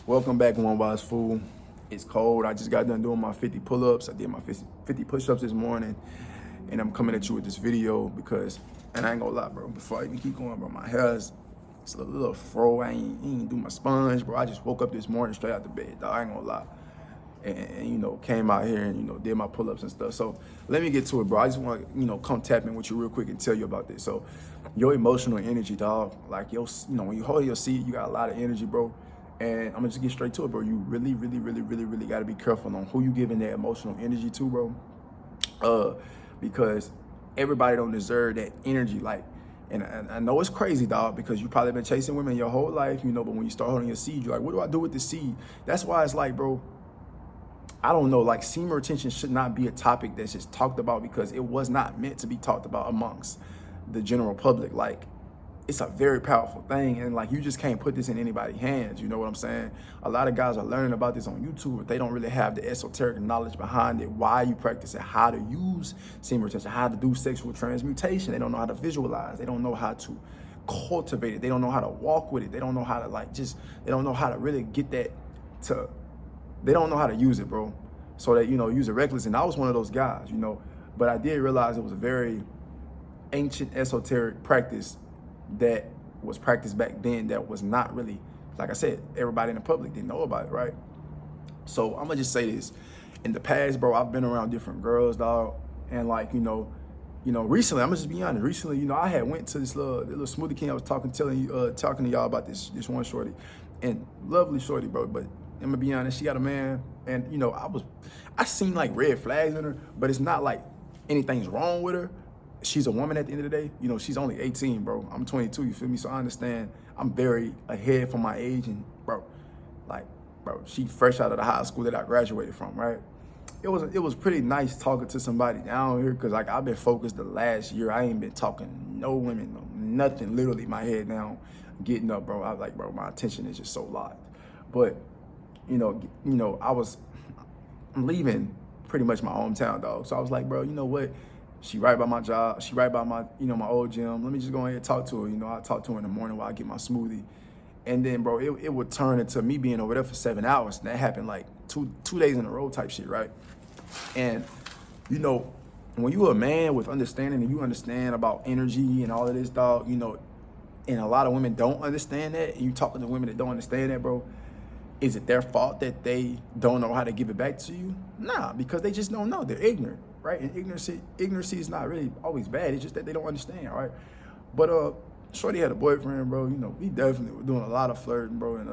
Welcome back, One Wise Fool. It's cold. I just got done doing my 50 pull-ups. I did my 50 push-ups this morning, and I'm coming at you with this video because, and I ain't gonna lie, bro, before I even keep going, bro, my hair is, it's a little fro. I ain't do my sponge, bro. I just woke up this morning straight out the bed, dog. I ain't gonna lie. And came out here and, did my pull-ups and stuff. So let me get to it, bro. I just want to, come tap in with you real quick and tell you about this. So your emotional energy, dog, like, when you hold your seat, you got a lot of energy, bro. And I'm gonna just get straight to it, bro. You really, really, really, really, really gotta be careful on who you giving that emotional energy to, bro. Because everybody don't deserve that energy. Like, and I know it's crazy, dog, because you probably been chasing women your whole life, but when you start holding your seed, you're like, what do I do with the seed? That's why it's like, bro, I don't know, like, semen retention should not be a topic that's just talked about because it was not meant to be talked about amongst the general public. Like, it's a very powerful thing, and like, you just can't put this in anybody's hands. You know what I'm saying? A lot of guys are learning about this on YouTube, but they don't really have the esoteric knowledge behind it, why you practice it, how to use semen retention, how to do sexual transmutation. They don't know how to visualize. They don't know how to cultivate it. They don't know how to walk with it. They don't know how to they don't know how to really get that to, they don't know how to use it, bro. So that, use it reckless. And I was one of those guys, but I did realize it was a very ancient esoteric practice that was practiced back then that was not really, like I said, everybody in the public didn't know about it, right? So I'm gonna just say this. In the past, bro, I've been around different girls, dog, and like, recently, I'm gonna just be honest, recently, I had went to this little smoothie king. I was talking to y'all about this one shorty, and lovely shorty, bro, but I'm gonna be honest, she got a man, and I seen like red flags in her, but it's not like anything's wrong with her. She's a woman at the end of the day. She's only 18, bro. I'm 22, you feel me? So I understand I'm very ahead for my age. And bro, she fresh out of the high school that I graduated from, right? It was pretty nice talking to somebody down here because, like, I've been focused the last year. I ain't been talking no women, no nothing, literally my head down, getting up, bro. I was like, bro, my attention is just so locked. But, I'm leaving pretty much my hometown, dog. So I was like, bro, you know what? She right by my job. She right by my, my old gym. Let me just go ahead and talk to her. I talk to her in the morning while I get my smoothie. And then, bro, it would turn into me being over there for 7 hours. And that happened like two days in a row type shit, right? And, when you a man with understanding and you understand about energy and all of this, dog, and a lot of women don't understand that, and you talking to women that don't understand that, bro, is it their fault that they don't know how to give it back to you? Nah, because they just don't know. They're ignorant, right? And ignorancy is not really always bad. It's just that they don't understand, right? But shorty had a boyfriend, bro. We definitely were doing a lot of flirting, bro. And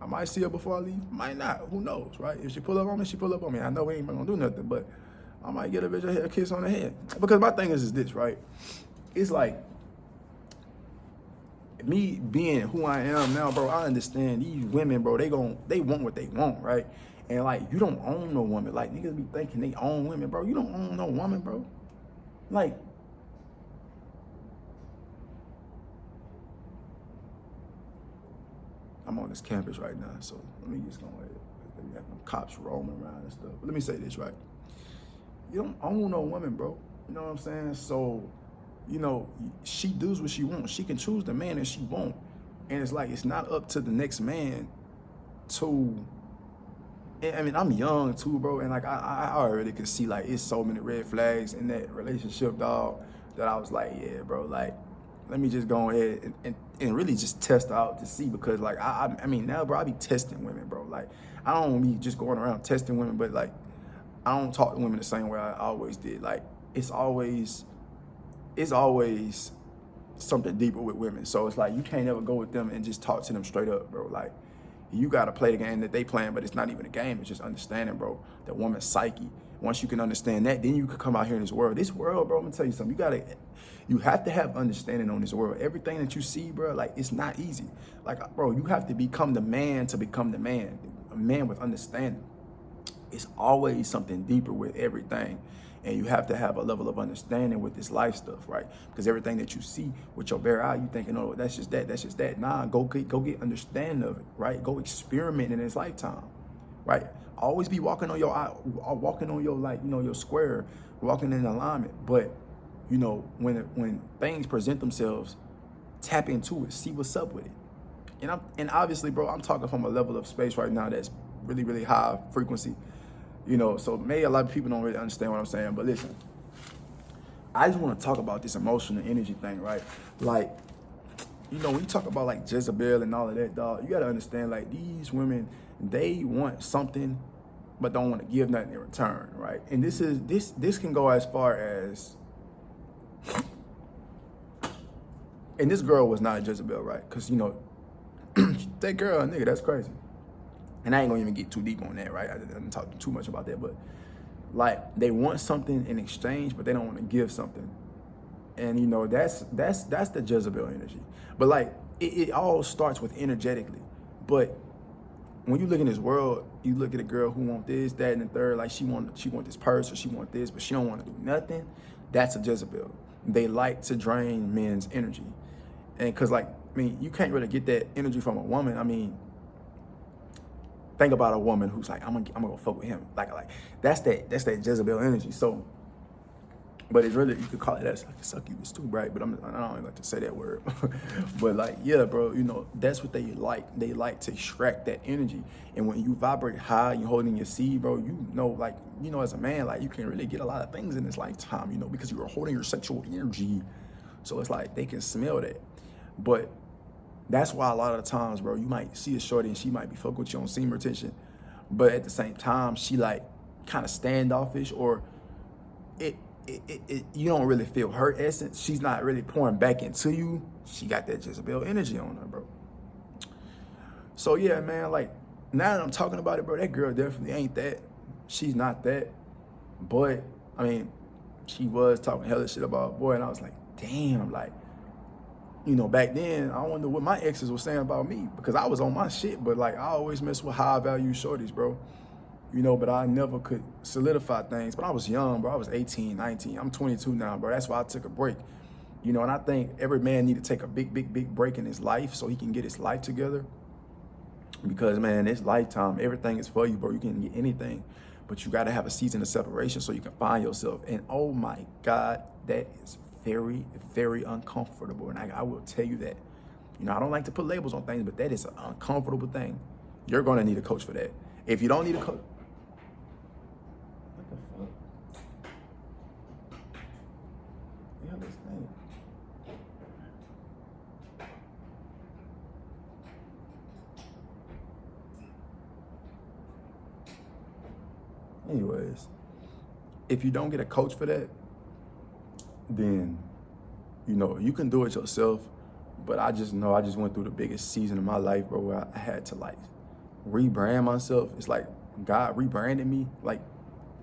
I might see her before I leave, might not. Who knows, right? If she pull up on me, she pull up on me. I know we ain't gonna do nothing, but I might get a bitch a kiss on the head. Because my thing is this, right? It's like, me being who I am now, bro, I understand these women, bro, they want what they want, right? And like, you don't own no woman. Like, niggas be thinking they own women, bro. You don't own no woman, bro. Like, I'm on this campus right now, so let me just go ahead. They have cops roaming around and stuff. But let me say this, right? You don't own no woman, bro. You know what I'm saying? So, she does what she wants. She can choose the man that she wants. And it's like, it's not up to the next man to, I mean, I'm young too, bro. And like, I already could see like, it's so many red flags in that relationship, dog, that I was like, yeah, bro, like, let me just go ahead and really just test out to see. Because like, I mean, now, bro, I be testing women, bro. Like, I don't be just going around testing women, but like, I don't talk to women the same way I always did. Like, it's always something deeper with women. So it's like, you can't ever go with them and just talk to them straight up, bro. Like, you got to play the game that they playing, but it's not even a game. It's just understanding, bro, the woman's psyche. Once you can understand that, then you can come out here in this world. This world, bro, I'm gonna tell you something. You have to have understanding on this world. Everything that you see, bro, like, it's not easy. Like, bro, you have to become the man to become the man, a man with understanding. It's always something deeper with everything. And you have to have a level of understanding with this life stuff, right? Because everything that you see with your bare eye, you thinking, oh, that's just that. Nah, go get understanding of it, right? Go experiment in this lifetime, right? Always be walking on your eye, walking on your, like, your square, walking in alignment. But, when things present themselves, tap into it, see what's up with it. And obviously, bro, I'm talking from a level of space right now that's really, really high frequency. So maybe a lot of people don't really understand what I'm saying. But listen, I just want to talk about this emotional energy thing, right? Like, when you talk about like Jezebel and all of that, dog, you gotta understand, like, these women, they want something, but don't want to give nothing in return, right? And this can go as far as, and this girl was not a Jezebel, right? Because that girl, nigga, that's crazy. And I ain't gonna even get too deep on that, right? I didn't talk too much about that, but like, they want something in exchange, but they don't want to give something. And that's the Jezebel energy. But like, it all starts with energetically. But when you look in this world, you look at a girl who want this, that, and the third, like she want this purse, or she want this, but she don't want to do nothing. That's a Jezebel. They like to drain men's energy. And cause like, you can't really get that energy from a woman. Think about a woman who's like, I'm gonna go fuck with him. Like that's that Jezebel energy. So, but it's really, you could call it that succubus too, right? But I don't even like to say that word. But like, yeah, bro, that's what they like. They like to extract that energy. And when you vibrate high, you holding your seed, bro, as a man, like, you can really get a lot of things in this lifetime, because you are holding your sexual energy. So it's like, they can smell that. But that's why a lot of the times, bro, you might see a shorty and she might be fucking with you on semen retention, but at the same time, she like kind of standoffish, or you don't really feel her essence. She's not really pouring back into you. She got that Jezebel energy on her, bro. So yeah, man, like, now that I'm talking about it, bro, that girl definitely ain't that. She's not that. But she was talking hella shit about a boy, and I was like, damn, like, back then, I wonder what my exes were saying about me, because I was on my shit, but like, I always mess with high value shorties, bro. But I never could solidify things. But I was young, bro. I was 18, 19. I'm 22 now, bro. That's why I took a break. And I think every man need to take a big, big, big break in his life so he can get his life together. Because, man, this lifetime, everything is for you, bro. You can get anything. But you got to have a season of separation so you can find yourself. And, oh, my God, that is very, very uncomfortable. And I will tell you that. I don't like to put labels on things, but that is an uncomfortable thing. You're going to need a coach for that. If you don't need a coach, what the fuck? Yeah, this thing. Anyways, if you don't get a coach for that, then, you can do it yourself. But I just know I just went through the biggest season of my life, bro, where I had to like rebrand myself. It's like God rebranded me, like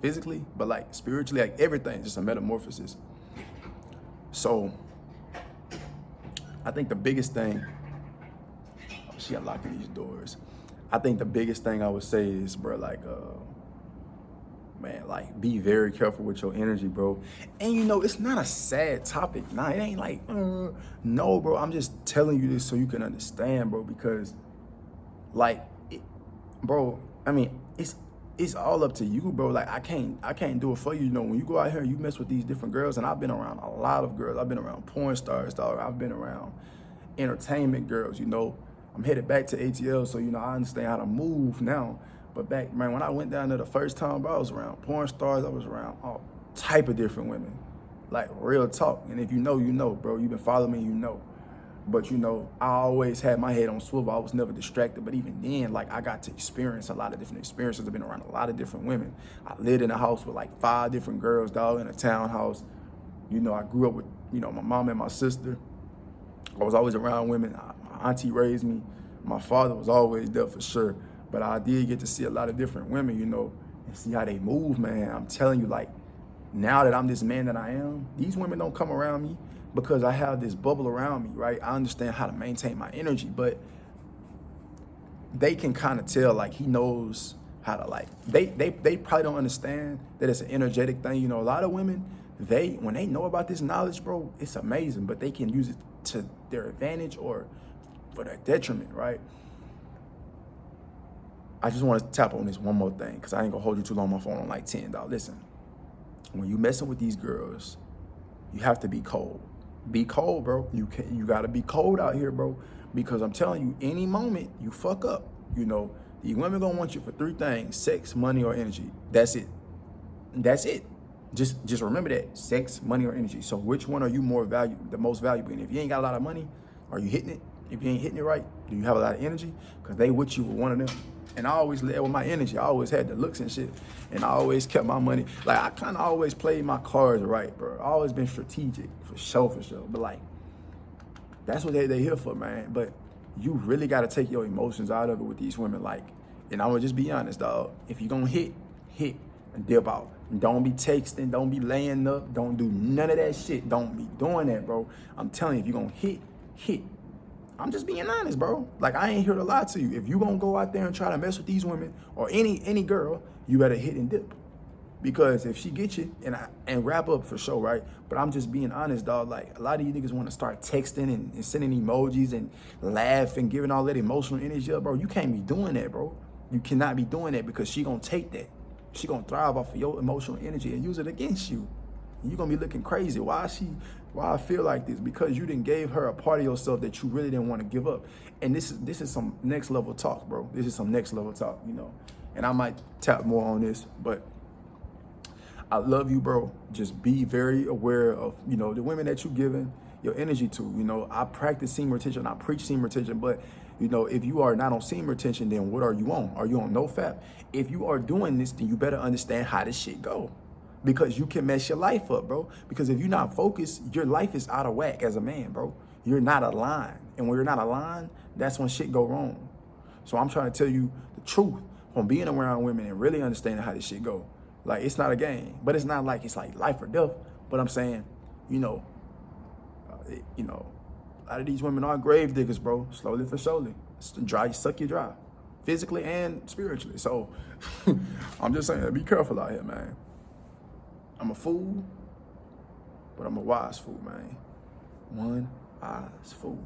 physically, but like spiritually, like everything, just a metamorphosis. So I think the biggest thing, she unlocking these doors. I think the biggest thing I would say is, bro, like, man, like, be very careful with your energy, bro. And it's not a sad topic. Nah, it ain't like, no, bro. I'm just telling you this so you can understand, bro, because like, bro, it's all up to you, bro. Like, I can't do it for you. When you go out here and you mess with these different girls, and I've been around a lot of girls. I've been around porn stars, dog. I've been around entertainment girls, I'm headed back to ATL, so, I understand how to move now. But back, man, when I went down there the first time, bro, I was around porn stars. I was around all type of different women, like, real talk. And if you know, bro. You've been following me, But, I always had my head on swivel. I was never distracted. But even then, like, I got to experience a lot of different experiences. I've been around a lot of different women. I lived in a house with like 5 different girls, dog, in a townhouse. I grew up with, my mom and my sister. I was always around women. My auntie raised me. My father was always there for sure. But I did get to see a lot of different women, and see how they move, man. I'm telling you, like, now that I'm this man that I am, these women don't come around me because I have this bubble around me, right? I understand how to maintain my energy, but they can kind of tell, like, he knows how to, like, they probably don't understand that it's an energetic thing. A lot of women, when they know about this knowledge, bro, it's amazing, but they can use it to their advantage or for their detriment, right? I just want to tap on this one more thing, because I ain't gonna hold you too long on my phone on like 10, dog. Listen, when you messing with these girls, you have to be cold. Be cold, bro. You gotta be cold out here, bro. Because I'm telling you, any moment you fuck up, you know, these women gonna want you for three things: sex, money, or energy. That's it. That's it. Just remember that. Sex, money, or energy. So which one are you the most valuable? And if you ain't got a lot of money, are you hitting it? If you ain't hitting it right, do you have a lot of energy? Because they with you with one of them. And I always led with my energy. I always had the looks and shit. And I always kept my money. Like, I kind of always played my cards right, bro. I always been strategic, for sure, for sure. But, like, that's what they here for, man. But you really got to take your emotions out of it with these women. Like, and I'm going to just be honest, dog. If you going to hit and dip out. Don't be texting. Don't be laying up. Don't do none of that shit. Don't be doing that, bro. I'm telling you, if you're going to hit. I'm just being honest, bro. Like, I ain't here to lie to you. If you gonna go out there and try to mess with these women or any girl, you better hit and dip. Because if she get you, and wrap up for sure, right? But I'm just being honest, dog. Like, a lot of you niggas want to start texting and sending emojis and laughing, giving all that emotional energy up, bro. You can't be doing that, bro. You cannot be doing that because she gonna take that. She gonna thrive off of your emotional energy and use it against you. And you're gonna be looking crazy. Why I feel like this? Because you didn't gave her a part of yourself that you really didn't want to give up. And this is some next level talk, bro. This is some next level talk, you know. And I might tap more on this, but I love you, bro. Just be very aware of, you know, the women that you're giving your energy to. You know, I practice semen retention, I preach semen retention, but you know, if you are not on semen retention, then what are you on? Are you on NoFap? If you are doing this, then you better understand how this shit go. Because you can mess your life up, bro. Because if you're not focused, your life is out of whack as a man, bro. You're not aligned. And when you're not aligned, that's when shit go wrong. So I'm trying to tell you the truth from being around women and really understanding how this shit go. Like, it's not a game, but it's not like it's like life or death. But I'm saying, you know, a lot of these women are grave diggers, bro. Slowly for surely. Suck you dry. Physically and spiritually. So I'm just saying, be careful out here, man. I'm a fool, but I'm a wise fool, man. One wise fool.